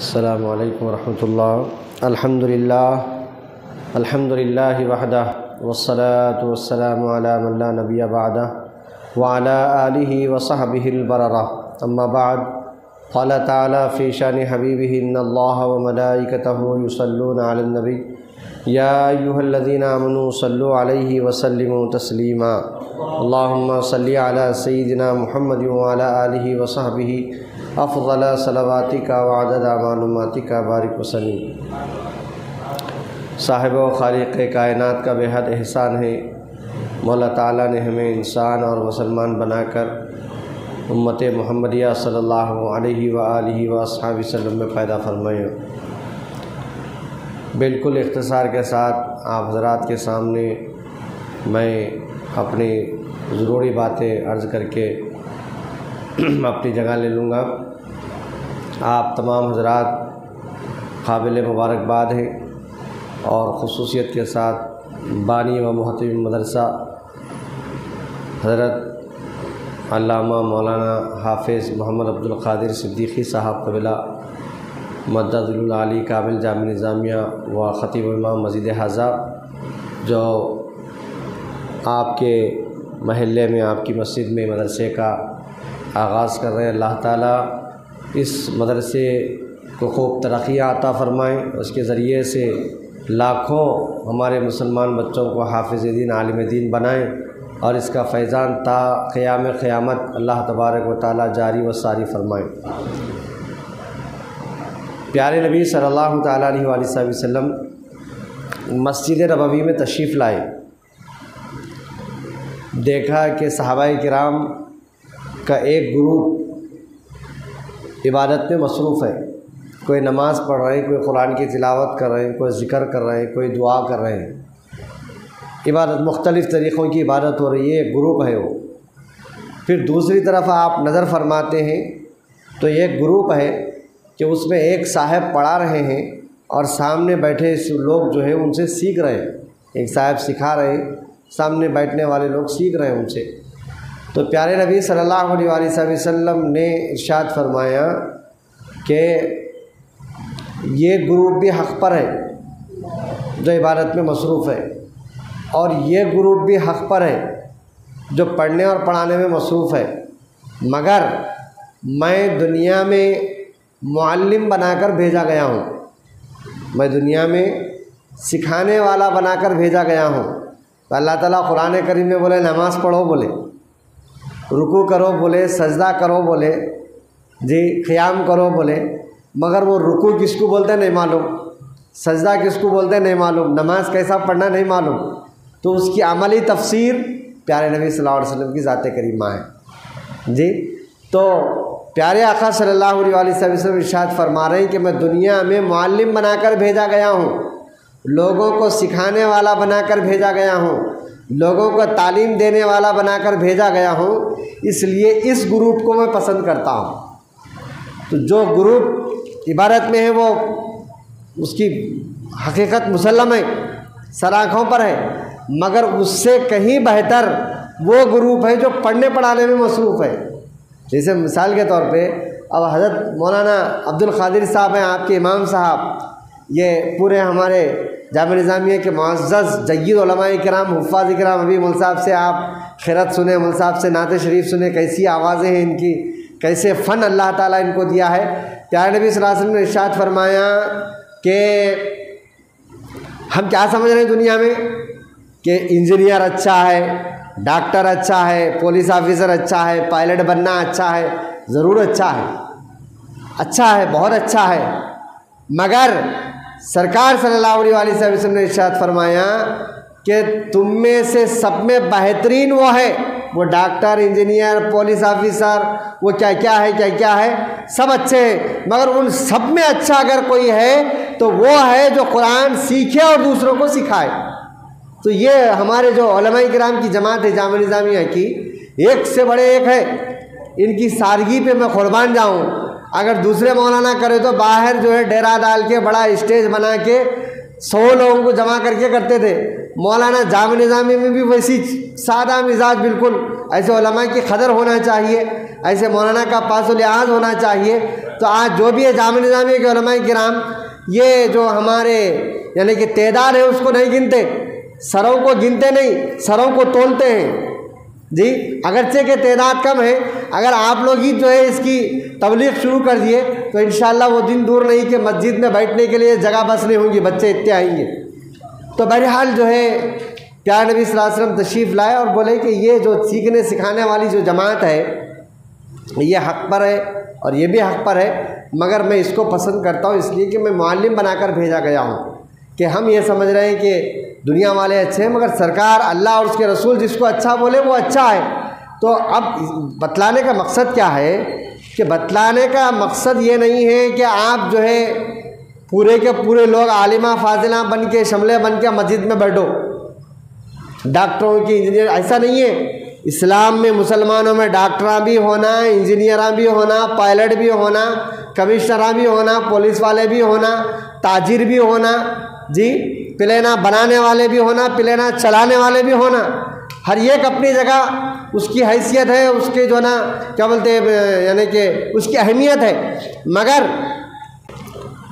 السلام علیکم ورحمۃ اللہ۔ الحمد للہ وحدہ والصلاة والسلام علی من لا نبی بعدہ وعلی آلہ وصحبہ البررہ، اما بعد، قال تعالی فی شان حبیبہ ان اللہ وملائکتہ یصلون علی النبی یا ایھا الذین آمنوا صلوا علیہ وسلموا تسلیما، اللہم صلی علی سیدنا محمد وعلی آلہ وصحبہ افضل صلواتک وعدد معلوماتک بارک وسلم۔ صاحب و خالق کائنات کا بے حد احسان ہے، مولا تعالیٰ نے ہمیں انسان اور مسلمان بنا کر امت محمدیہ صلی اللہ علیہ وآلہ وصحبہ وسلم میں پیدا فرمایا۔ بالکل اختصار کے ساتھ آپ حضرات کے سامنے میں اپنی ضروری باتیں عرض کر کے اپنی جگہ لے لوں گا۔ آپ تمام حضرات قابل مبارکباد ہیں، اور خصوصیت کے ساتھ بانی و محترم مدرسہ حضرت علامہ مولانا حافظ محمد عبدالقادر صدیقی صاحب قبلہ مدد العالی کامل جامع نظامیہ و خطیب امام مسجد حاضہ، جو آپ کے محلے میں آپ کی مسجد میں مدرسے کا آغاز کر رہے ہیں۔ اللہ تعالیٰ اس مدرسے کو خوب ترقیاں عطا فرمائیں، اس کے ذریعے سے لاکھوں ہمارے مسلمان بچوں کو حافظ دین عالم دین بنائیں، اور اس کا فیضان تا قیام قیامت اللہ تبارک و تعالیٰ جاری و ساری فرمائیں۔ پیارے نبی صلی اللہ تعالیٰ علیہ وآلہ وسلم مسجد نبوی میں تشریف لائے، دیکھا کہ صحابہ کرام کا ایک گروپ عبادت میں مصروف ہے، کوئی نماز پڑھ رہے ہیں، کوئی قرآن کی تلاوت کر رہے ہیں، کوئی ذکر کر رہے ہیں، کوئی دعا کر رہے ہیں، عبادت مختلف طریقوں کی عبادت ہو رہی ہے، ایک گروپ ہے وہ۔ پھر دوسری طرف آپ نظر فرماتے ہیں تو ایک گروپ ہے کہ اس میں ایک صاحب پڑھا رہے ہیں اور سامنے بیٹھے لوگ جو ہے ان سے سیکھ رہے ہیں، ایک صاحب سکھا رہے ہیں، سامنے بیٹھنے والے لوگ سیکھ رہے ہیں ان سے۔ تو پیارے نبی صلی اللہ علیہ وآلہ وسلم نے ارشاد فرمایا کہ یہ گروپ بھی حق پر ہے جو عبادت میں مصروف ہے، اور یہ گروپ بھی حق پر ہے جو پڑھنے اور پڑھانے میں مصروف ہے، مگر میں دنیا میں معلم بنا کر بھیجا گیا ہوں، میں دنیا میں سکھانے والا بنا کر بھیجا گیا ہوں۔ تو اللہ تعالیٰ قرآن کریم میں بولے نماز پڑھو، بولے رکوع کرو، بولے سجدہ کرو، بولے جی قیام کرو، بولے، مگر وہ رکوع کس کو بولتے ہیں نہیں معلوم، سجدہ کس کو بولتے ہیں نہیں معلوم، نماز کیسا پڑھنا نہیں معلوم۔ تو اس کی عملی تفسیر پیارے نبی صلی اللہ علیہ وسلم کی ذات کریمہ ہے جی۔ تو پیارے آقا صلی اللہ علیہ وسلم ارشاد فرما رہے ہیں کہ میں دنیا میں معلم بنا کر بھیجا گیا ہوں، لوگوں کو سکھانے والا بنا کر بھیجا گیا ہوں، لوگوں کو تعلیم دینے والا بنا کر بھیجا گیا ہوں، اس لیے اس گروپ کو میں پسند کرتا ہوں۔ تو جو گروپ عبادت میں ہے وہ اس کی حقیقت مسلم ہے، سراخوں پر ہے، مگر اس سے کہیں بہتر وہ گروپ ہے جو پڑھنے پڑھانے میں مصروف ہے۔ جیسے مثال کے طور پہ اب حضرت مولانا عبدالقادر صاحب ہیں، آپ کے امام صاحب، یہ پورے ہمارے جامع نظامیہ کے معزز جید علماء کرام، حفاظ کرام، ابھی مول صاحب سے آپ خیرت سنیں، مول صاحب سے نعت شریف سنیں، کیسی آوازیں ہیں ان کی، کیسے فن اللہ تعالیٰ ان کو دیا ہے۔ پیارے نبی صلی اللہ علیہ وسلم نے ارشاد فرمایا کہ ہم کیا سمجھ رہے ہیں دنیا میں کہ انجینئر اچھا ہے، ڈاکٹر اچھا ہے، پولیس آفیسر اچھا ہے، پائلٹ بننا اچھا ہے، ضرور اچھا ہے، اچھا ہے، بہت اچھا ہے، مگر سرکار صلی اللہ علیہ وسلم نے ارشاد فرمایا کہ تم میں سے سب میں بہترین وہ ہے، وہ ڈاکٹر، انجینئر، پولیس آفیسر، وہ کیا ہے، سب اچھے ہیں، مگر ان سب میں اچھا اگر کوئی ہے تو وہ ہے جو قرآن سیکھے اور دوسروں کو سکھائے۔ تو یہ ہمارے جو علماء کرام کی جماعت ہے جامع نظامیہ کی، ایک سے بڑے ایک ہے، ان کی سادگی پہ میں قربان جاؤں۔ اگر دوسرے مولانا کرے تو باہر جو ہے ڈیرا ڈال کے بڑا اسٹیج بنا کے 100 لوگوں کو جمع کر کے کرتے تھے، مولانا جامع نظامیہ میں بھی ویسی سادہ مزاج، بالکل ایسے علماء کی قدر ہونا چاہیے۔ ایسے مولانا کا پاس و لحاظ ہونا چاہیے۔ تو آج جو بھی ہے جامعہ نظامیہ کے علماء کرام یہ جو ہمارے یعنی کہ تعداد ہے اس کو نہیں گنتے، سروں کو گنتے نہیں، سروں کو تولتے ہیں جی۔ اگرچہ کہ تعداد کم ہے، اگر آپ لوگ ہی جو ہے اس کی تبلیغ شروع کر دیے تو انشاءاللہ وہ دن دور نہیں کہ مسجد میں بیٹھنے کے لیے جگہ بس نہیں ہوں گی، بچے اتنے آئیں گے۔ تو بہرحال جو ہے پیارے نبی صلی اللہ علیہ وسلم تشریف لائے اور بولے کہ یہ جو سیکھنے سکھانے والی جو جماعت ہے یہ حق پر ہے اور یہ بھی حق پر ہے، مگر میں اس کو پسند کرتا ہوں اس لیے کہ میں معلم بنا کر بھیجا گیا ہوں۔ کہ ہم یہ سمجھ رہے ہیں کہ دنیا والے اچھے ہیں، مگر سرکار اللہ اور اس کے رسول جس کو اچھا بولے وہ اچھا ہے۔ تو اب بتلانے کا مقصد کیا ہے کہ بتلانے کا مقصد یہ نہیں ہے کہ آپ جو ہے پورے کے پورے لوگ عالمہ فاضلہ بن کے شملے بن کے مسجد میں بیٹھو، ڈاکٹروں کی انجینئر، ایسا نہیں ہے۔ اسلام میں مسلمانوں میں ڈاکٹراں بھی ہونا، انجینئراں بھی ہونا، پائلٹ بھی ہونا، کمشنراں بھی ہونا، پولیس والے بھی ہونا، تاجر بھی ہونا جی، پلینا بنانے والے بھی ہونا، پلینا چلانے والے بھی ہونا، ہر ایک اپنی جگہ اس کی حیثیت ہے، اس کے جو نا کیا بولتے ہیں یعنی کہ اس کی اہمیت ہے۔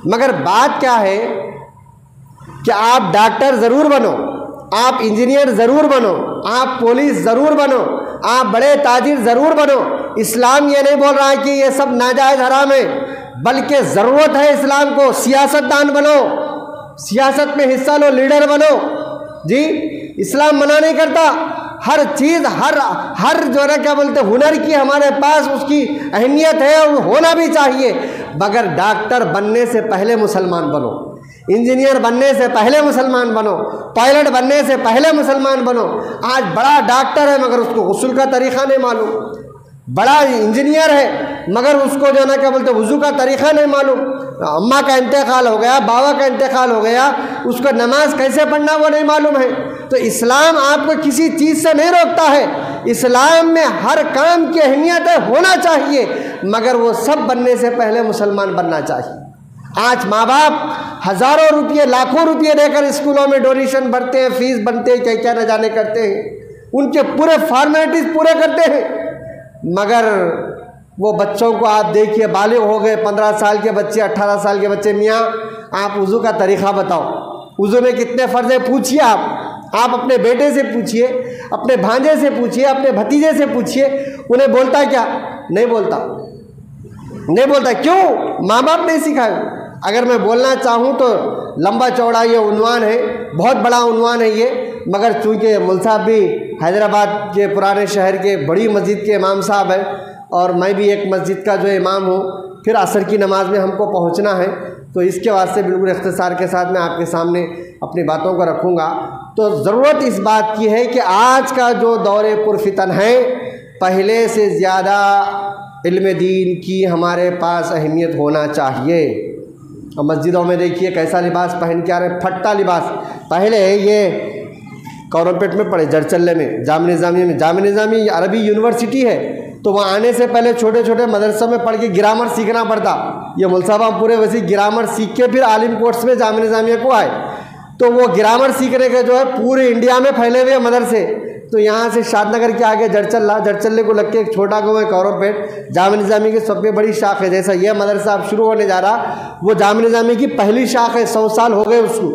مگر بات کیا ہے کہ آپ ڈاکٹر ضرور بنو، آپ انجینئر ضرور بنو، آپ پولیس ضرور بنو، آپ بڑے تاجر ضرور بنو۔ اسلام یہ نہیں بول رہا ہے کہ یہ سب ناجائز حرام ہے، بلکہ ضرورت ہے اسلام کو سیاست دان بنو، سیاست میں حصہ لو، لیڈر بنو جی۔ اسلام منع نہیں کرتا، ہر چیز ہر جو ہے کیا بولتے ہنر کی ہمارے پاس اس کی اہمیت ہے اور ہونا بھی چاہیے، مگر ڈاکٹر بننے سے پہلے مسلمان بنو، انجینئر بننے سے پہلے مسلمان بنو، پائلٹ بننے سے پہلے مسلمان بنو۔ آج بڑا ڈاکٹر ہے مگر اس کو غسل کا طریقہ نہیں معلوم، بڑا انجینئر ہے مگر اس کو جو ہے نا کیا بولتے وضو کا طریقہ نہیں معلوم، اماں کا انتقال ہو گیا، بابا کا انتقال ہو گیا، اس کو نماز کیسے پڑھنا وہ نہیں معلوم ہے۔ تو اسلام آپ کو کسی چیز سے نہیں روکتا ہے، اسلام میں ہر کام کی اہمیت ہے، ہونا چاہیے، مگر وہ سب بننے سے پہلے مسلمان بننا چاہیے۔ آج ماں باپ ہزاروں روپئے لاکھوں روپئے دے کر اسکولوں میں ڈونیشن بھرتے ہیں، فیس بنتے ہیں، کیا کیا نہ جانے کرتے ہیں، ان کے پورے فارمیلٹیز پورے کرتے ہیں، مگر وہ بچوں کو آپ دیکھیے بالغ ہو گئے 15 سال کے بچے، 18 سال کے بچے، میاں آپ وضو کا طریقہ بتاؤ، وضو میں کتنے فرض ہیں پوچھیے، آپ اپنے بیٹے سے پوچھیے، اپنے بھانجے سے پوچھیے، اپنے بھتیجے سے پوچھیے، انہیں بولتا کیا؟ نہیں بولتا، کیوں؟ ماں باپ نہیں سکھائے۔ اگر میں بولنا چاہوں تو لمبا چوڑا یہ عنوان ہے، بہت بڑا عنوان ہے یہ، مگر چونکہ مول صاحب بھی حیدرآباد کے پرانے شہر کے بڑی مسجد کے امام صاحب ہیں اور میں بھی ایک مسجد کا جو امام ہوں، پھر عصر کی نماز میں ہم کو پہنچنا ہے، تو اس کے واسطے بالکل اختصار کے ساتھ میں آپ کے سامنے اپنی باتوں کو رکھوں گا۔ تو ضرورت اس بات کی ہے کہ آج کا جو دور پرفتن ہے، پہلے سے زیادہ علم دین کی ہمارے پاس اہمیت ہونا چاہیے۔ اور مسجدوں میں دیکھیے کیسا لباس پہن کے آ رہے ہیں، پھٹا لباس۔ پہلے یہ کورنپیٹ میں پڑھے، جڑچلے میں، جامعہ نظامیہ میں، جامعہ نظامیہ عربی یونیورسٹی ہے، تو وہاں آنے سے پہلے چھوٹے چھوٹے مدرسوں میں پڑھ کے گرامر سیکھنا پڑتا۔ یہ مول صاحب ہم پورے ویسے گرامر سیکھ کے پھر عالم کورس میں جامعہ نظامیہ کو آئے، تو وہ گرامر سیکھنے کے جو ہے پورے انڈیا میں پھیلے ہوئے مدرسے۔ تو یہاں سے شاد نگر کے آگے جڑچلے کو لگ کے ایک چھوٹا گاؤں ہے کورنپیٹ، جامعہ نظامیہ کی سب سے بڑی شاخ ہے۔ جیسا یہ مدرسہ اب شروع ہونے جا رہا، وہ جامعہ نظامیہ کی پہلی شاخ ہے، 100 سال ہو گئے اس کو۔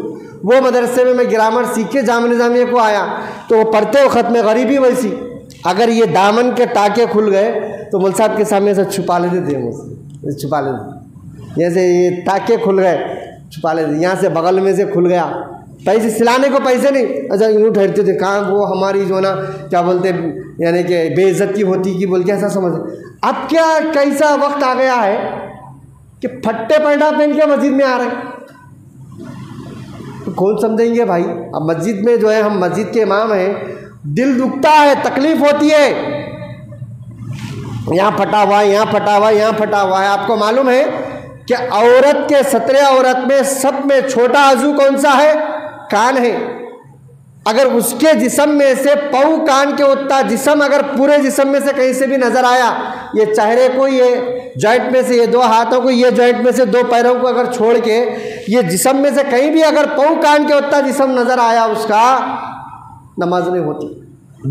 وہ مدرسے میں گرامر سیکھ کے جامعہ نظامیہ کو آیا، تو وہ پڑھتے ہو ختم غریبی ویسی۔ اگر یہ دامن کے ٹاکے کھل گئے تو مول صاحب کے سامنے سے چھپا لیتے تھے، چھپا لیتے، جیسے یہ ٹاکے کھل گئے چھپا لیتے، یہاں سے بغل میں سے کھل گیا، پیسے سلانے کو پیسے نہیں، اچھا یوں ٹھہرتے تھے، کہاں وہ ہماری جو نا کیا بولتے یعنی کہ بے عزتی ہوتی کی بول کے ایسا سمجھ۔ اب کیا کیسا وقت آ گیا ہے کہ پھٹے پلٹا پہن کے مسجد میں آ رہے ہیں، تو کون سمجھیں گے بھائی؟ اب مسجد میں جو ہے ہم مسجد کے امام ہیں، دل دکھتا ہے، تکلیف ہوتی ہے، یہاں پھٹا ہوا ہے، یہاں پھٹا ہوا ہے، یہاں پھٹا ہوا ہے۔ آپ کو معلوم ہے کہ عورت کے 17 عورت میں سب میں چھوٹا عضو کون سا ہے؟ کان ہے۔ اگر اس کے جسم میں سے پاؤں کان کے اتنا جسم اگر پورے جسم میں سے کہیں سے بھی نظر آیا، یہ چہرے کو، یہ جوائنٹ میں سے، یہ 2 ہاتھوں کو، یہ جوائنٹ میں سے 2 پیروں کو اگر چھوڑ کے یہ جسم میں سے کہیں بھی اگر پاؤں کان کے اتنا جسم نظر آیا، اس کا نماز نہیں ہوتی۔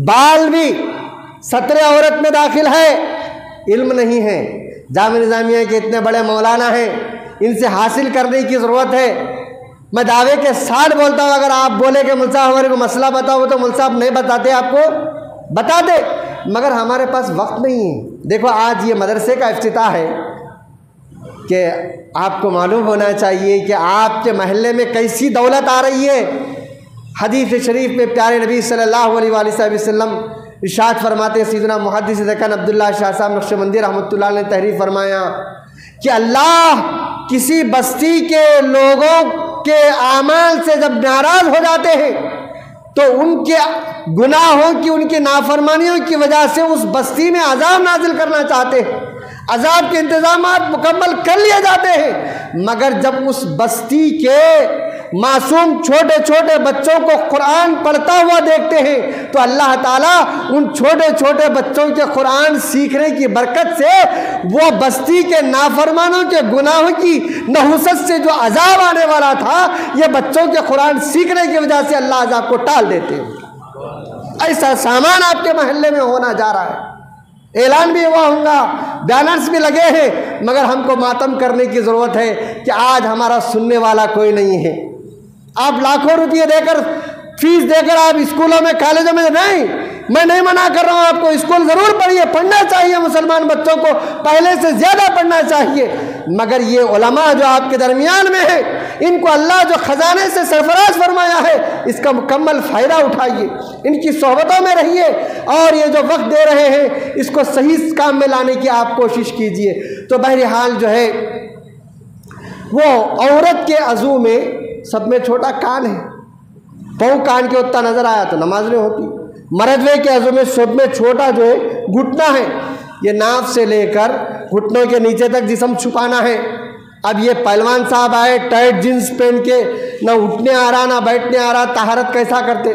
بال بھی 17 عورت میں داخل ہے، علم نہیں ہے، جامعہ نظامیہ کے اتنے بڑے مولانا ہیں، ان سے حاصل کرنے کی ضرورت ہے۔ میں دعوے کے ساتھ بولتا ہوں، اگر آپ بولے کہ مول صاحب ہمارے کو مسئلہ بتاؤ، تو مول صاحب نہیں بتاتے، آپ کو بتا دے، مگر ہمارے پاس وقت نہیں ہے۔ دیکھو آج یہ مدرسے کا افتتاح ہے کہ آپ کو معلوم ہونا چاہیے کہ آپ کے محلے میں کیسی دولت آ رہی ہے۔ حدیث شریف میں پیارے نبی صلی اللہ علیہ وآلہ وسلم ارشاد فرماتے ہیں، سیدنا محدث دکن عبداللہ شاہ صاحب نقشبندی رحمۃ اللہ علیہ نے تحریر فرمایا کہ اللہ کسی بستی کے لوگوں کے اعمال سے جب ناراض ہو جاتے ہیں تو ان کے گناہوں کی، ان کی نافرمانیوں کی وجہ سے اس بستی میں عذاب نازل کرنا چاہتے ہیں، عذاب کے انتظامات مکمل کر لیے جاتے ہیں، مگر جب اس بستی کے معصوم چھوٹے چھوٹے بچوں کو قرآن پڑھتا ہوا دیکھتے ہیں تو اللہ تعالیٰ ان چھوٹے چھوٹے بچوں کے قرآن سیکھنے کی برکت سے وہ بستی کے نافرمانوں کے گناہوں کی نحوست سے جو عذاب آنے والا تھا، یہ بچوں کے قرآن سیکھنے کی وجہ سے اللہ عذاب کو ٹال دیتے ہیں۔ ایسا سامان آپ کے محلے میں ہونا جا رہا ہے، اعلان بھی ہوا ہوگا، بیانرز بھی لگے ہیں، مگر ہم کو ماتم کرنے کی ضرورت ہے کہ آج ہمارا سننے والا کوئی نہیں ہے۔ آپ لاکھوں روپئے دے کر، فیس دے کر آپ اسکولوں میں، کالجوں میں، نہیں، میں نہیں منع کر رہا ہوں، آپ کو اسکول ضرور پڑھیے، پڑھنا چاہیے، مسلمان بچوں کو پہلے سے زیادہ پڑھنا چاہیے، مگر یہ علماء جو آپ کے درمیان میں ہیں، ان کو اللہ جو خزانے سے سرفراز فرمایا ہے، اس کا مکمل فائدہ اٹھائیے، ان کی صحبتوں میں رہیے، اور یہ جو وقت دے رہے ہیں اس کو صحیح کام میں لانے کی آپ کوشش کیجئے۔ تو بہرحال جو ہے وہ عورت کے عضو میں سب میں چھوٹا کان ہے، پاؤں کان کے اتنا نظر آیا تو نماز نہیں ہوتی۔ مردوے کے عضو میں سب میں چھوٹا جو ہے گھٹنا ہے، یہ ناف سے لے کر گھٹنوں کے نیچے تک جسم چھپانا ہے۔ اب یہ پہلوان صاحب آئے ٹائٹ جینس پہن کے، نہ اٹھنے آ رہا نہ بیٹھنے آ رہا، طہارت کیسا کرتے؟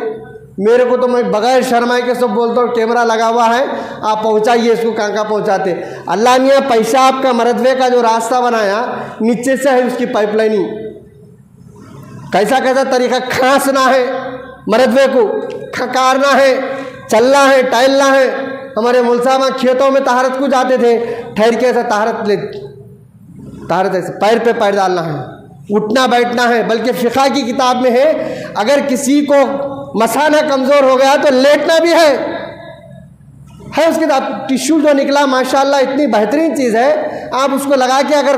میرے کو تو میں بغیر شرمائے کے سب بولتا ہوں، کیمرہ لگا ہوا ہے، آپ پہنچائیے اس کو، کہاں پہنچاتے؟ اللہ میاں پیشاب کا مردوے کا جو راستہ بنایا، نیچے سے ہے اس کی پائپ لائننگ، کیسا کیسا طریقہ، کھانسنا ہے مردوے کو، کھکارنا ہے، چلنا ہے، ٹہلنا ہے۔ ہمارے مول صاحب کھیتوں میں طہارت کو جاتے تھے، ٹھہر کے ایسا طہارت ایسے پیر پہ پیر ڈالنا ہے، اٹھنا بیٹھنا ہے، بلکہ فقہ کی کتاب میں ہے اگر کسی کو مثانہ کمزور ہو گیا تو لیٹنا بھی ہے اس کے ساتھ ٹیشو جو نکلا ماشاءاللہ اتنی بہترین چیز ہے، آپ اس کو لگا کے اگر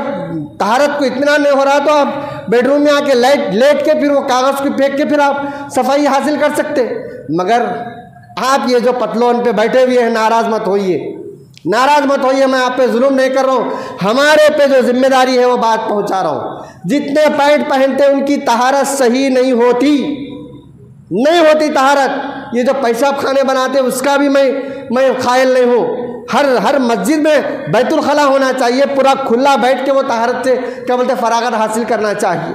طہارت کو اطمینان نہیں ہو رہا تو آپ بیڈ روم میں آ کے لیٹ کے پھر وہ کاغذ کو پھینک کے پھر آپ صفائی حاصل کر سکتے۔ مگر آپ یہ جو پتلون پہ بیٹھے ہوئے ہیں، ناراض مت ہوئیے، ناراض مت ہوئیے، میں آپ پہ ظلم نہیں کر رہا ہوں، ہمارے پہ جو ذمہ داری ہے وہ بات پہنچا رہا ہوں۔ جتنے پینٹ پہنتے ان کی طہارت صحیح نہیں ہوتی طہارت۔ یہ جو پیشاب خانے بناتے اس کا بھی میں قائل نہیں ہوں۔ ہر مسجد میں بیت الخلا ہونا چاہیے، پورا کھلا بیٹھ کے وہ طہارت سے کیا بولتے فراغت حاصل کرنا چاہیے۔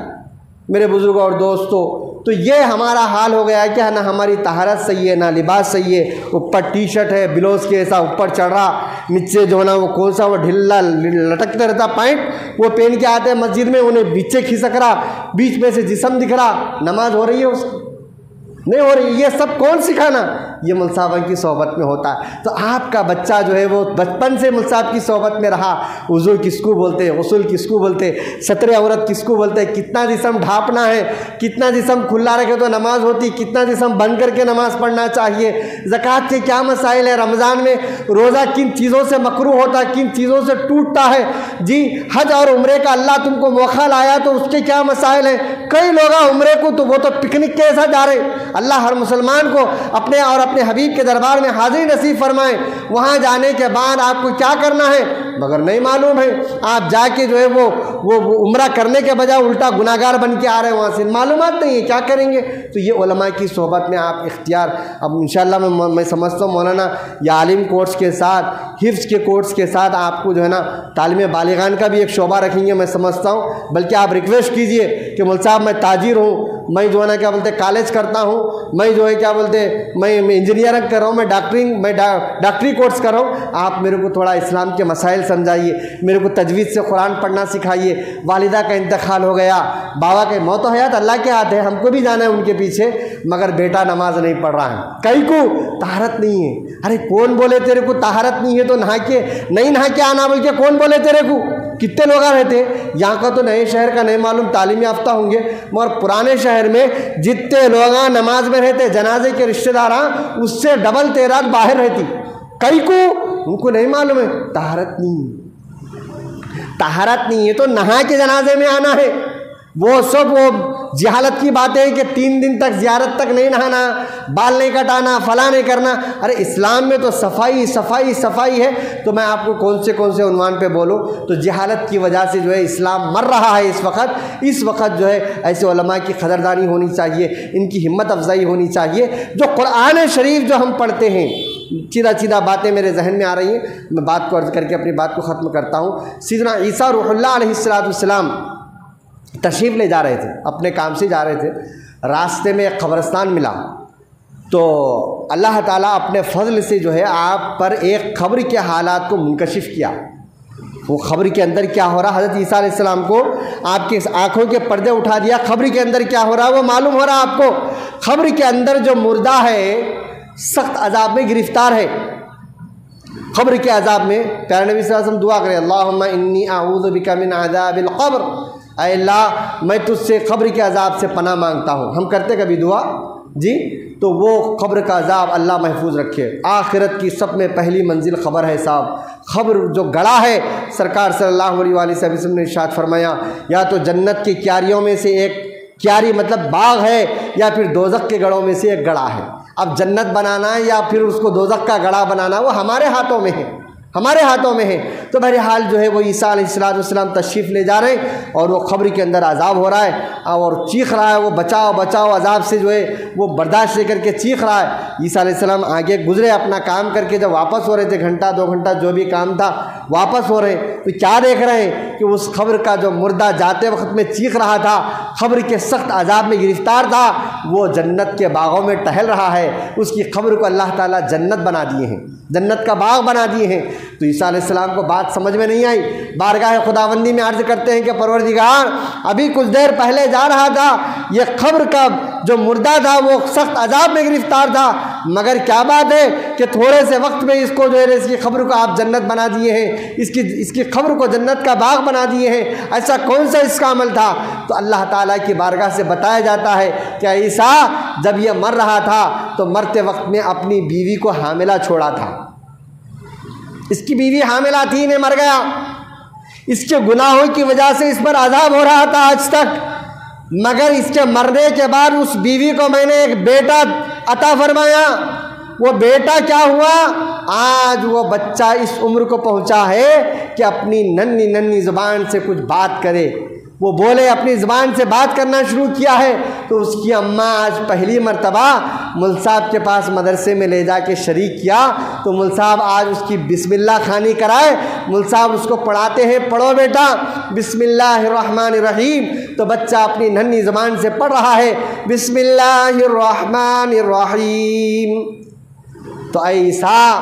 میرے بزرگوں اور دوستوں، تو یہ ہمارا حال ہو گیا ہے کہ نہ ہماری طہارت صحیح ہے، نہ لباس صحیح ہے۔ اوپر ٹی شرٹ ہے بلوز کے ایسا اوپر چڑھ رہا، نیچے جو ہے نا وہ کون سا وہ ڈھلا لٹکتے رہتا پینٹ، وہ پہن کے آتے ہیں مسجد میں، انہیں بیچے کھسک رہا، بیچ میں سے جسم دکھ رہا، نماز ہو رہی ہے اس کی؟ نہیں ہو رہی۔ یہ سب کون سکھانا؟ یہ مول صاحب کی صحبت میں ہوتا ہے۔ تو آپ کا بچہ جو ہے وہ بچپن سے مول صاحب کی صحبت میں رہا، وضو کس کو بولتے ہیں، غسل کس کو بولتے ہیں، ستر عورت کس کو بولتے ہیں، کتنا جسم ڈھانپنا ہے، کتنا جسم کھلا رکھے تو نماز ہوتی، کتنا جسم بند کر کے نماز پڑھنا چاہیے، زکوٰۃ کے کیا مسائل ہیں، رمضان میں روزہ کن چیزوں سے مکروہ ہوتا ہے، کن چیزوں سے ٹوٹتا ہے، جی حج اور عمرے کا اللہ تم کو موقع لایا تو اس کے کیا مسائل ہیں۔ کئی لوگ عمرے کو تو وہ تو پکنک کے ایسا جا رہے، اللہ ہر مسلمان کو اپنے اور اپنے حبیب کے دربار میں حاضری نصیب فرمائے۔ وہاں جانے کے بعد آپ کو کیا کرنا ہے مگر نہیں معلوم ہے، آپ جا کے جو ہے وہ عمرہ کرنے کے بجائے الٹا گناہگار بن کے آ رہے ہیں، وہاں سے معلومات نہیں ہے کیا کریں گے۔ تو یہ علماء کی صحبت میں آپ اختیار، اب انشاءاللہ میں سمجھتا ہوں مولانا یہ عالم کورس کے ساتھ، حفظ کے کورس کے ساتھ آپ کو جو ہے نا تعلیم بالغان کا بھی ایک شعبہ رکھیں گے، میں سمجھتا ہوں۔ بلکہ آپ ریکویسٹ کیجئے کہ مول صاحب میں تاجر ہوں، میں جو ہے نا کیا بولتے کالج کرتا ہوں، میں جو ہے کیا بولتے میں انجینئرنگ کر رہا ہوں، میں ڈاکٹری کورس کر رہا ہوں، آپ میرے کو تھوڑا اسلام کے مسائل سمجھائیے، میرے کو تجوید سے قرآن پڑھنا سکھائیے، والدہ کا انتقال ہو گیا، بابا کے موت و حیات اللہ کے ہاتھ ہے، ہم کو بھی جانا ہے ان کے پیچھے، مگر بیٹا نماز نہیں پڑھ رہا ہے، کئی کو طہارت نہیں ہے۔ ارے کون بولے تیرے کو طہارت نہیں ہے تو نہیں نہا کے آنا بول کے کون بولے تیرے کو؟ کتنے لوگ رہتے یہاں کا تو نئے شہر کا نہیں معلوم، تعلیم یافتہ ہوں گے، مگر پرانے شہر میں جتنے لوگ نماز میں رہتے جنازے کے رشتہ دار اس سے ڈبل تعداد باہر رہتی، کئی کو ان کو نہیں معلوم ہے طہارت نہیں ہے تو نہا کے جنازے میں آنا ہے۔ وہ سب وہ جہالت کی باتیں ہیں کہ 3 دن تک زیارت تک نہیں نہانا، بال نہیں کٹانا، فلاں نہیں کرنا۔ ارے اسلام میں تو صفائی ہے، تو میں آپ کو کون سے عنوان پہ بولوں؟ تو جہالت کی وجہ سے جو ہے اسلام مر رہا ہے اس وقت جو ہے ایسے علماء کی قدردانی ہونی چاہیے، ان کی ہمت افزائی ہونی چاہیے۔ جو قرآن شریف جو ہم پڑھتے ہیں، سیدھا باتیں میرے ذہن میں آ رہی ہیں، میں بات کو عرض کر کے اپنی بات کو ختم کرتا ہوں۔ سیدنا عیسیٰ روح اللہ علیہ السلام تشریف لے جا رہے تھے، اپنے کام سے جا رہے تھے، راستے میں ایک قبرستان ملا، تو اللہ تعالیٰ اپنے فضل سے جو ہے آپ پر ایک قبر کے حالات کو منکشف کیا۔ وہ قبر کے اندر کیا ہو رہا، حضرت عیسیٰ علیہ السلام کو آپ کی آنکھوں کے پردے اٹھا دیا، قبر کے اندر کیا ہو رہا وہ معلوم ہو رہا آپ کو۔ قبر کے اندر جو مردہ ہے سخت عذاب میں گرفتار ہے، قبر کے عذاب میں۔ پیارے نبی صلی اللہ علیہ وسلم دعا کرے، اللہم انی اعوذ بک من عذاب القبر، اے اللہ میں تجھ سے قبر کے عذاب سے پناہ مانگتا ہوں۔ ہم کرتے کبھی دعا جی؟ تو وہ قبر کا عذاب اللہ محفوظ رکھے۔ آخرت کی سب میں پہلی منزل قبر ہے صاحب، قبر جو گڑا ہے، سرکار صلی اللہ علیہ وآلہ وسلم نے ارشاد فرمایا یا تو جنت کی کیاریوں میں سے ایک کیاری مطلب باغ ہے، یا پھر دوزخ کے گڑوں میں سے ایک گڑا ہے۔ اب جنت بنانا ہے یا پھر اس کو دوزخ کا گڑا بنانا، وہ ہمارے ہاتھوں میں ہے۔ تو بہرحال جو ہے وہ عیسیٰ علیہ السلام تشریف لے جا رہے ہیں، اور وہ قبر کے اندر عذاب ہو رہا ہے اور چیخ رہا ہے، وہ بچاؤ عذاب سے جو ہے وہ برداشت لے کر کے چیخ رہا ہے۔ عیسیٰ علیہ السلام آگے گزرے اپنا کام کر کے، جب واپس ہو رہے تھے، گھنٹہ 2 گھنٹہ جو بھی کام تھا واپس ہو رہے ہیں، تو کیا دیکھ رہے ہیں کہ اس قبر کا جو مردہ جاتے وقت میں چیخ رہا تھا، قبر کے سخت عذاب میں گرفتار تھا، وہ جنت کے باغوں میں ٹہل رہا ہے۔ اس کی قبر کو اللہ تعالیٰ جنت بنا دیے ہیں، جنت کا باغ بنا دیے ہیں۔ تو عیسیٰ علیہ السلام کو بات سمجھ میں نہیں آئی، بارگاہ خداوندی میں عرض کرتے ہیں کہ پروردگار ابھی کچھ دیر پہلے جا رہا تھا، یہ قبر کا جو مردہ تھا وہ سخت عذاب میں گرفتار تھا، مگر کیا بات ہے کہ تھوڑے سے وقت میں اس کو جو ہے اس کی قبر کو آپ جنت بنا دیے ہیں، اس کی قبر کو جنت کا باغ بنا دیے ہیں، ایسا کون سا اس کا عمل تھا؟ تو اللہ تعالیٰ کی بارگاہ سے بتایا جاتا ہے کہ عیسیٰ جب یہ مر رہا تھا تو مرتے وقت میں اپنی بیوی کو حاملہ چھوڑا تھا، اس کی بیوی حاملہ تھی، نے مر گیا، اس کے گناہوں کی وجہ سے اس پر عذاب ہو رہا تھا آج تک، مگر اس کے مرنے کے بعد اس بیوی کو میں نے ایک بیٹا عطا فرمایا۔ وہ بیٹا کیا ہوا؟ آج وہ بچہ اس عمر کو پہنچا ہے کہ اپنی ننھی زبان سے کچھ بات کرے، وہ بولے، اپنی زبان سے بات کرنا شروع کیا ہے۔ تو اس کی اماں آج پہلی مرتبہ مل صاحب کے پاس مدرسے میں لے جا کے شریک کیا، تو مل صاحب آج اس کی بسم اللہ خوانی کرائے، مل صاحب اس کو پڑھاتے ہیں، پڑھو بیٹا بسم اللہ الرحمن الرحیم، تو بچہ اپنی ننھی زبان سے پڑھ رہا ہے بسم اللہ الرحمن الرحیم۔ تو اے عیسیٰ،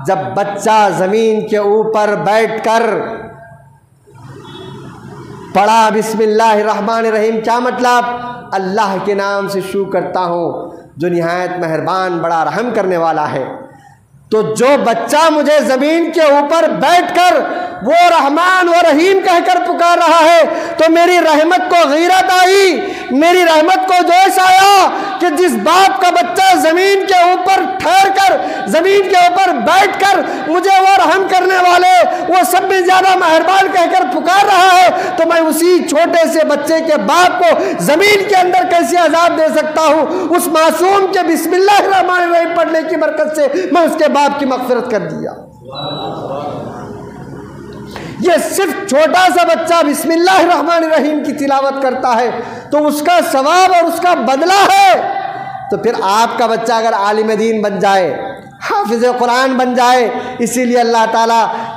جب بچہ زمین کے اوپر بیٹھ کر پڑھا بسم اللہ الرحمن الرحیم، کیا مطلب؟ اللہ کے نام سے شروع کرتا ہوں جو نہایت مہربان بڑا رحم کرنے والا ہے۔ تو جو بچہ مجھے زمین کے اوپر بیٹھ کر وہ رحمان و رحیم کہہ کر پکار رہا ہے، تو میری رحمت کو غیرت آئی، میری رحمت کو جوش آیا کہ جس باپ کا بچہ زمین کے اوپر ٹھہر کر، زمین کے اوپر بیٹھ کر مجھے وہ رحم کرنے والے، وہ سب میں زیادہ مہربان کہہ کر پکار رہا ہے، تو میں اسی چھوٹے سے بچے کے باپ کو زمین کے اندر کیسے عذاب دے سکتا ہوں؟ اس معصوم کے بسم اللہ الرحمن الرحیم پڑھنے کی برکت سے میں اس کے باپ کی مغفرت کر دیا۔ یہ صرف چھوٹا سا بچہ بسم اللہ الرحمن الرحیم کی تلاوت کرتا ہے تو اس کا ثواب اور اس کا بدلہ ہے۔ تو پھر آپ کا بچہ اگر عالم دین بن جائے، حافظ قرآن بن جائے، اسی لیے اللہ تعالیٰ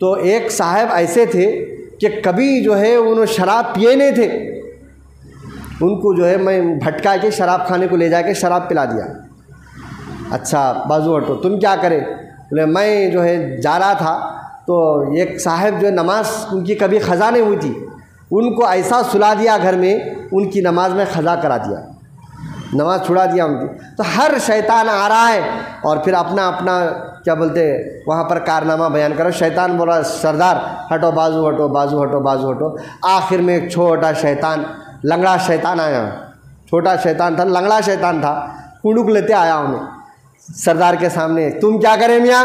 تو ایک صاحب ایسے تھے کہ کبھی جو ہے انہوں شراب پیے نہیں تھے، ان کو جو ہے میں بھٹکا کے شراب کھانے کو لے جا کے شراب پلا دیا۔ اچھا بازو ہٹو، تم کیا کرے؟ بولے میں جو ہے جا رہا تھا تو ایک صاحب جو ہے نماز ان کی کبھی قضا نہیں ہوئی تھی، ان کو ایسا سلا دیا گھر میں، ان کی نماز میں قضا کرا دیا، نماز چھڑا دیا ان کی۔ تو ہر شیطان آ رہا ہے اور پھر اپنا اپنا کیا بولتے وہاں پر کارنامہ بیان کرو۔ شیطان بول رہا سردار ہٹو، بازو ہٹو، بازو ہٹو، بازو ہٹو۔ آخر میں ایک چھوٹا شیطان، لنگڑا شیطان آیا، چھوٹا شیطان تھا، لنگڑا شیطان تھا، کنڈک لیتے آیا انہیں سردار کے سامنے۔ تم کیا کریں میاں؟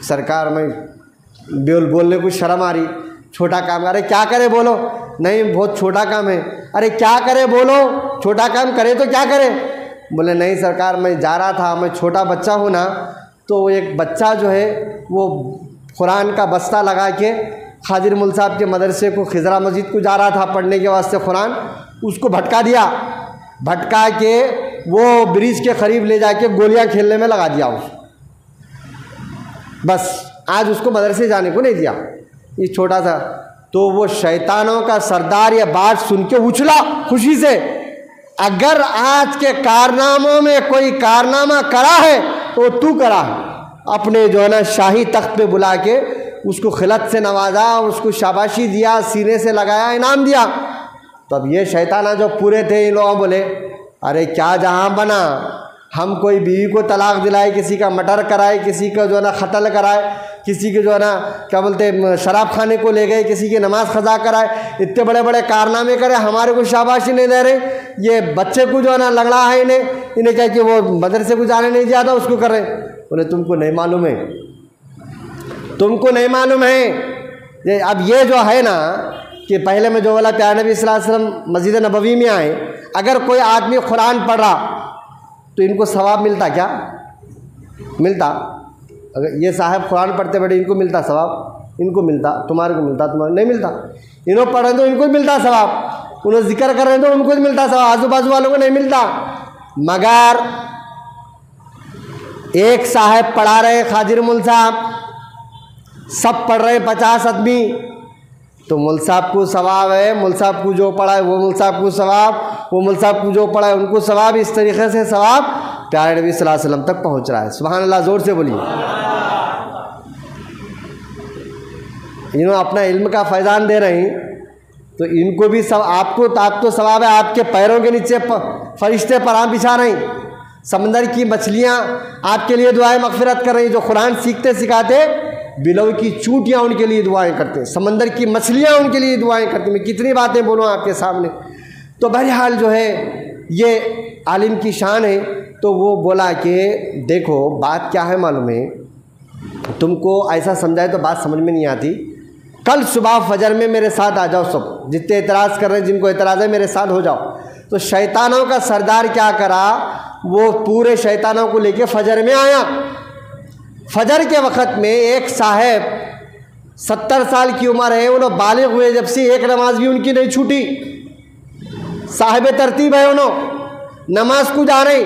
سرکار میں بولنے کو شرم آ رہی، چھوٹا کام۔ ارے کیا کرے بولو؟ نہیں بہت چھوٹا کام ہے۔ ارے کیا کرے بولو؟ چھوٹا کام کرے تو کیا کرے؟ بولے نہیں سرکار میں جا رہا تھا، میں چھوٹا بچہ ہوں نا، تو ایک بچہ جو ہے وہ قرآن کا بستہ لگا کے خاجر مل صاحب کے مدرسے کو خضرا مسجد کو جا رہا تھا پڑھنے کے واسطے قرآن، اس کو بھٹکا دیا، بھٹکا کے وہ برج کے قریب لے جا کے گولیاں کھیلنے میں لگا دیا اس، بس آج اس کو مدرسے جانے کو نہیں دیا، یہ چھوٹا سا۔ تو وہ شیطانوں کا سردار یہ بات سن کے اچھلا خوشی سے، اگر آج کے کارناموں میں کوئی کارنامہ کرا ہے تو تو کرا ہے۔ اپنے جو ہے نا شاہی تخت پہ بلا کے اس کو خلعت سے نوازا، اس کو شاباشی دیا، سینے سے لگایا، انعام دیا۔ تو اب یہ شیطانہ جو پورے تھے ان لوگوں بولے ارے کیا جہاں بنا، ہم کوئی بیوی کو طلاق دلائے، کسی کا مٹر کرائے، کسی کا جو ہے نا قتل کرائے، کسی کے جو ہے نا کیا بولتے شراب کھانے کو لے گئے، کسی کی نماز قضا کرائے، اتنے بڑے بڑے کارنامے کرے، ہمارے کو شاباشی نہیں دے رہے۔ یہ بچے کو جو ہے نا لنگڑا ہے، انہیں کیا کہ وہ مدرسے کو جانے نہیں دیا تھا، اس کو کر رہے۔ بولے تم کو نہیں معلوم ہے، تم کو نہیں معلوم ہے۔ اب یہ جو ہے نا کہ پہلے میں جو بولا پیارے نبی صلی اللہ علیہ وسلم مسجد نبوی میں آئے، اگر کوئی آدمی قرآن پڑھ رہا تو ان کو ثواب ملتا کیا؟ ملتا؟ اگر یہ صاحب قرآن پڑھتے بیٹھے ان کو ملتا ثواب؟ ان کو ملتا، تمہارے کو ملتا؟ تمہارے نہیں ملتا۔ انہوں پڑھ رہے ہیں تو ان کو ملتا ثواب، انہوں ذکر کر رہے ہیں تو ان کو ملتا ثواب، آزو بازو والوں کو نہیں ملتا۔ مگر ایک صاحب پڑھا رہے خاجر مل صاحب، سب پڑھ رہے 50 آدمی، تو مل صاحب کو ثواب ہے، مل صاحب کو جو پڑھا ہے وہ مل صاحب کو ثواب، وہ مل صاحب کو جو پڑھا ہے ان کو ثواب۔ اس طریقے سے ثواب پیارے نبی صلی اللہ علیہ وسلم تک پہنچ رہا ہے۔ سبحان اللہ، زور سے بولیے۔ انہوں اپنا علم کا فیضان دے رہے ہیں تو ان کو بھی آپ تو ثواب ہے، آپ کے پیروں کے نیچے فرشتے پناہ بچھا رہے ہیں، سمندر کی مچھلیاں آپ کے لیے دعائیں مغفرت کر رہی ہیں، جو قرآن سیکھتے سکھاتے بلو کی چونٹیاں ان کے لیے دعائیں کرتے ہیں، سمندر کی مچھلیاں ان کے لیے دعائیں کرتی ہیں۔ میں کتنی باتیں بولوں آپ کے سامنے۔ تو بہرحال جو ہے یہ عالم کی شان ہے۔ تو وہ بولا کہ دیکھو بات کیا ہے معلوم ہے، تم کو ایسا سمجھائے تو بات سمجھ میں نہیں آتی، کل صبح فجر میں میرے ساتھ آ جاؤ، سب جتنے اعتراض کر رہے ہیں جن کو اعتراض ہے میرے ساتھ ہو جاؤ۔ تو شیطانوں کا سردار کیا کرا، وہ پورے شیطانوں کو لے کے فجر میں آیا۔ فجر کے وقت میں ایک صاحب 70 سال کی عمر ہے، انہوں بالغ ہوئے جب سے ایک نماز بھی ان کی نہیں چھوٹی، صاحب ترتیب ہے، انہوں نماز کو جا رہے۔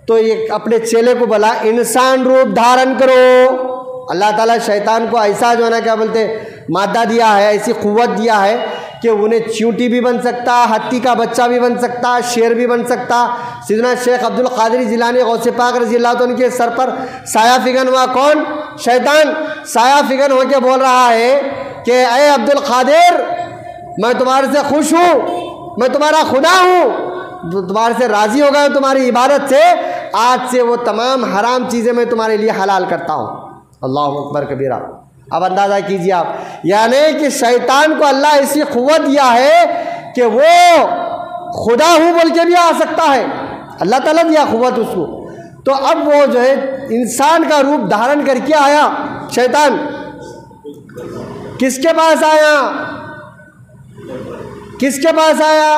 تو یہ اپنے چیلے کو بولا انسان روپ دھارن کرو۔ اللہ تعالیٰ شیطان کو ایسا جو ہے نا کیا بولتے مادہ دیا ہے، ایسی قوت دیا ہے کہ انہیں چیونٹی بھی بن سکتا، ہاتھی کا بچہ بھی بن سکتا، شیر بھی بن سکتا۔ سیدنا شیخ عبد القادر جیلانی غوث پاک رضی اللہ عنہ کے سر پر سایہ فگن ہوا کون؟ شیطان۔ سایہ فگن ہو کے بول رہا ہے کہ اے عبد القادر، میں تمہارے سے خوش ہوں، میں تمہارا خدا ہوں، تمہارے سے راضی ہو گیا ہوں تمہاری عبادت سے، آج سے وہ تمام حرام چیزیں میں تمہارے لیے حلال کرتا ہوں۔ اللہ اکبر کبیرہ۔ اب اندازہ کیجیے آپ، یعنی کہ شیطان کو اللہ ایسی قوت دیا ہے کہ وہ خدا ہوں بول کے بھی آ سکتا ہے، اللہ تعالیٰ دیا قوت اس کو۔ تو اب وہ جو ہے انسان کا روپ دھارن کر کے آیا شیطان۔ کس کے پاس آیا؟ کس کے پاس آیا؟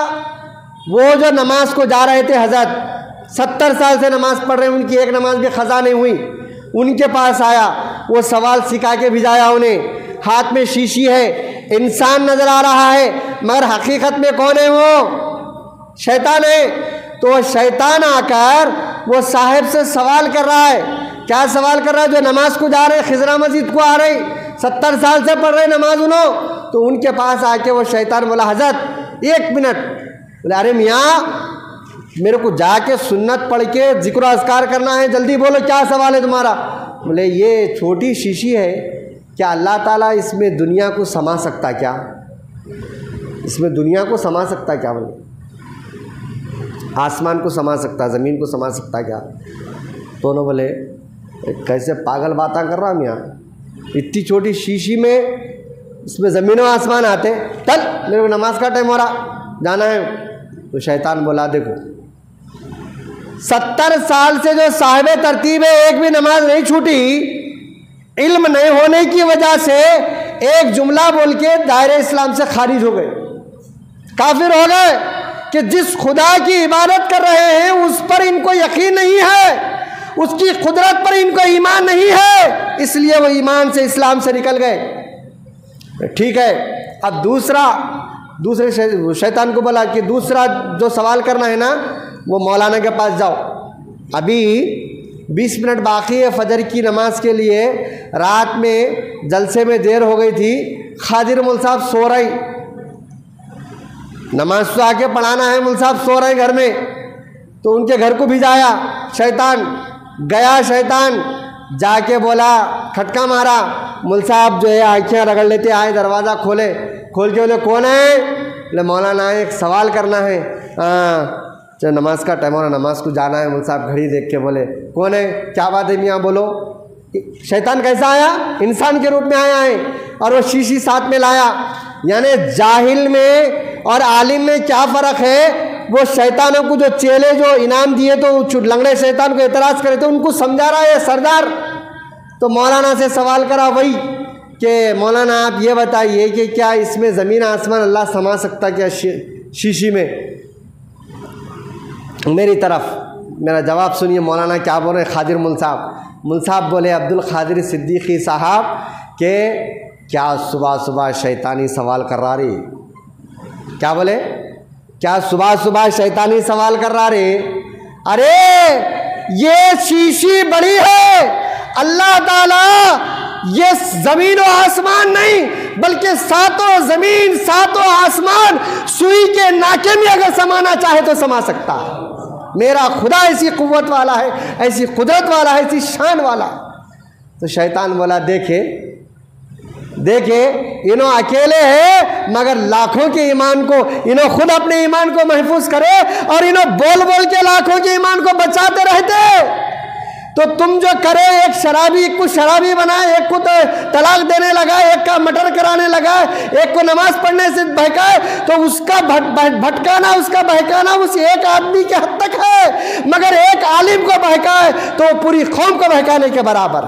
وہ جو نماز کو جا رہے تھے حضرت، 70 سال سے نماز پڑھ رہے ہیں، ان کی ایک نماز بھی قضا نہیں ہوئی، ان کے پاس آیا، وہ سوال سکھا کے بھجایا انہیں، ہاتھ میں شیشی ہے، انسان نظر آ رہا ہے مگر حقیقت میں کون ہے؟ وہ شیطان ہے۔ تو شیطان آ کر وہ صاحب سے سوال کر رہا ہے کیا سوال کر رہا ہے؟ جو نماز کو جا رہے خضرا مسجد کو آ رہے 70 سال سے پڑھ رہے نماز انہوں، تو ان کے پاس آ کے وہ شیطان بولا حضرت 1 منٹ، بولے ارے میاں میرے کو جا کے سنت پڑھ کے ذکر و اذکار کرنا ہے، جلدی بولو کیا سوال ہے تمہارا؟ بولے یہ چھوٹی شیشی ہے، کیا اللہ تعالیٰ اس میں دنیا کو سما سکتا کیا؟ اس میں دنیا کو سما سکتا کیا؟ بولے آسمان کو سما سکتا، زمین کو سما سکتا کیا؟ تو انہوں بولے کیسے پاگل باتیں کر رہا میاں، اتنی چھوٹی شیشی میں اس میں زمین و آسمان آتے، چل میرے کو نماز کا ٹائم ہو رہا جانا ہے۔ تو شیطان بولا دیکھو 70 سال سے جو صاحب ترتیب ہے ایک بھی نماز نہیں چھوٹی، علم نہیں ہونے کی وجہ سے ایک جملہ بول کے دائرہ اسلام سے خارج ہو گئے، کافر ہو گئے کہ جس خدا کی عبادت کر رہے ہیں اس پر ان کو یقین نہیں ہے، اس کی قدرت پر ان کو ایمان نہیں ہے، اس لیے وہ ایمان سے اسلام سے نکل گئے۔ ٹھیک ہے، اب دوسرے شیطان کو بولا کہ دوسرا جو سوال کرنا ہے نا وہ مولانا کے پاس جاؤ، ابھی 20 منٹ باقی ہے فجر کی نماز کے لیے، رات میں جلسے میں دیر ہو گئی تھی، خادر مول صاحب سو رہی، نماز تو آ کے پڑھانا ہے، مول صاحب سو رہے گھر میں، تو ان کے گھر کو بھیجایا شیطان، گیا شیطان جا کے بولا کھٹکا مارا، مول صاحب جو ہے آنکھیں رگڑ لیتے آئے، دروازہ کھولے، کھول کے بولے کون ہے؟ بولے مولانا ایک سوال کرنا ہے۔ جو نماز کا ٹائم ہو رہا نماز کو جانا ہے، مول صاحب گھڑی دیکھ کے بولے کون ہے؟ کیا بات ہے میاں بولو۔ شیطان کیسا آیا؟ انسان کے روپ میں آیا ہے، اور وہ شیشی ساتھ میں لایا۔ یعنی جاہل میں اور عالم میں کیا فرق ہے؟ وہ شیطانوں کو جو چیلے جو انعام دیے تو لنگڑے شیطان کو اعتراض کرے تو ان کو سمجھا رہا ہے سردار، تو مولانا سے سوال کرا وہی کہ مولانا آپ یہ بتائیے کہ کیا اس میں زمین آسمان اللہ سما سکتا کیا شیشی میں؟ میری طرف میرا جواب سنیے مولانا کیا بول رہے ہیں خادر مول صاحب بولے عبد القادر صدیقی صاحب کہ کیا صبح صبح شیطانی سوال کر رہا رہی؟ کیا بولے؟ کیا صبح صبح شیطانی سوال کر رہا رہی؟ ارے یہ شیشی بڑی ہے، اللہ تعالیٰ یہ زمین و آسمان نہیں بلکہ ساتوں زمین ساتوں آسمان سوئی کے ناکے میں اگر سمانا چاہے تو سما سکتا ہے۔ میرا خدا ایسی قوت والا ہے، ایسی قدرت والا ہے، ایسی شان والا۔ تو شیطان بولا دیکھے انہوں اکیلے ہیں مگر لاکھوں کے ایمان کو، انہوں خود اپنے ایمان کو محفوظ کرے اور انہوں بول بول کے لاکھوں کے ایمان کو بچاتے رہتے، تو تم جو کرے ایک شرابی کو شرابی بنائے، ایک کو طلاق دینے لگا، ایک کا مٹر کرانے لگا، ایک کو نماز پڑھنے سے بہکائے، تو اس کا بھٹکانا اس کا بہکانا اس ایک آدمی کے حد تک ہے، مگر ایک عالم کو بہکائے تو پوری قوم کو بہکانے کے برابر۔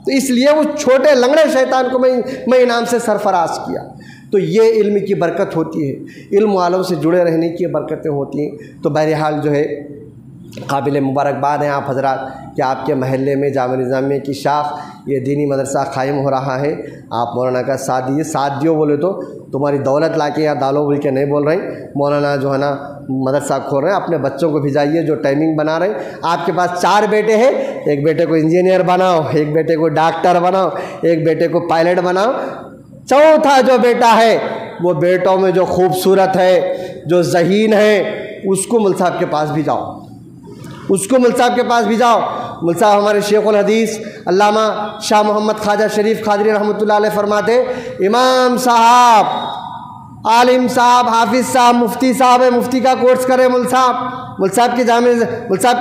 تو اس لیے وہ چھوٹے لنگڑے شیطان کو میں انعام سے سرفراز کیا۔ تو یہ علم کی برکت ہوتی ہے، علم والوں سے جڑے رہنے کی برکتیں ہوتی ہیں۔ تو بہرحال جو ہے قابل مبارکباد ہیں آپ حضرات کہ آپ کے محلے میں جامعہ نظامیہ کی شاخ یہ دینی مدرسہ قائم ہو رہا ہے۔ آپ مولانا کا ساتھ دیجیے، ساتھ دیو بولے تو تمہاری دولت لا کے یا ڈالو بول کے نہیں بول رہے ہیں، مولانا جو ہے نا مدرسہ کھول رہے ہیں، اپنے بچوں کو بھیجائیے جو ٹائمنگ بنا رہے ہیں۔ آپ کے پاس 4 بیٹے ہیں، ایک بیٹے کو انجینئر بناؤ، ایک بیٹے کو ڈاکٹر بناؤ، ایک بیٹے کو پائلٹ بناؤ، چوتھا جو بیٹا ہے وہ بیٹوں میں جو خوبصورت ہے جو ذہین ہے اس کو مول صاحب کے پاس بھی جاؤ، اس کو مول صاحب کے پاس بھی جاؤ۔ مول صاحب ہمارے شیخ الحدیث علامہ شاہ محمد خواجہ شریف قادری رحمۃ اللہ علیہ فرماتے امام صاحب، عالم صاحب، حافظ صاحب، مفتی صاحب ہے، مفتی کا کورس کرے مول صاحب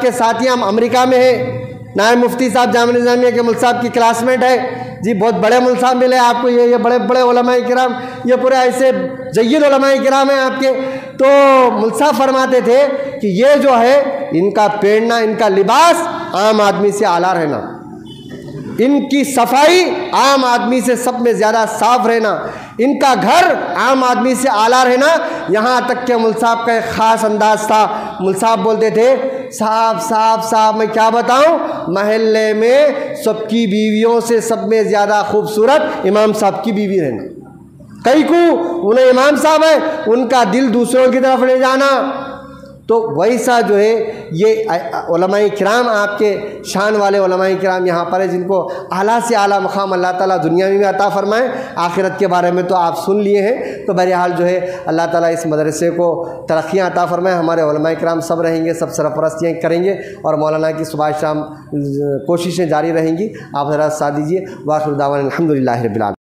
کے ساتھی ہم امریکہ میں ہیں، نائب مفتی صاحب جامعہ نظامیہ کے مول صاحب کی کلاس میٹ ہے جی، بہت بڑے مول صاحب ملے آپ کو، یہ بڑے بڑے علماء کرام، یہ پورے ایسے جید علماء کرام ہیں آپ کے۔ تو مول صاحب فرماتے تھے کہ یہ جو ہے ان کا پہننا، ان کا لباس عام آدمی سے اعلیٰ رہنا، ان کی صفائی عام آدمی سے سب میں زیادہ صاف رہنا، ان کا گھر عام آدمی سے اعلیٰ رہنا، یہاں تک کہ مول صاحب کا ایک خاص انداز تھا۔ مول صاحب بولتے تھے صاحب میں کیا بتاؤں، محلے میں سب کی بیویوں سے سب میں زیادہ خوبصورت امام صاحب کی بیوی رہنا۔ کئی کو انہیں امام صاحب ہے، ان کا دل دوسروں کی طرف لے جانا، تو ویسا جو ہے یہ علماء کرام آپ کے شان والے علماء کرام یہاں پر ہیں جن کو اعلیٰ سے اعلیٰ مقام اللہ تعالیٰ دنیا میں عطا فرمائیں، آخرت کے بارے میں تو آپ سن لیے ہیں۔ تو بہرحال جو ہے اللہ تعالیٰ اس مدرسے کو ترقیاں عطا فرمائیں، ہمارے علماء کرام سب رہیں گے، سب سرپرستیاں کریں گے اور مولانا کی صبح شام کوششیں جاری رہیں گی۔ آپ ذرا ساتھ دیجیے۔ وآخر دعوانا الحمدللہ رب العالمین۔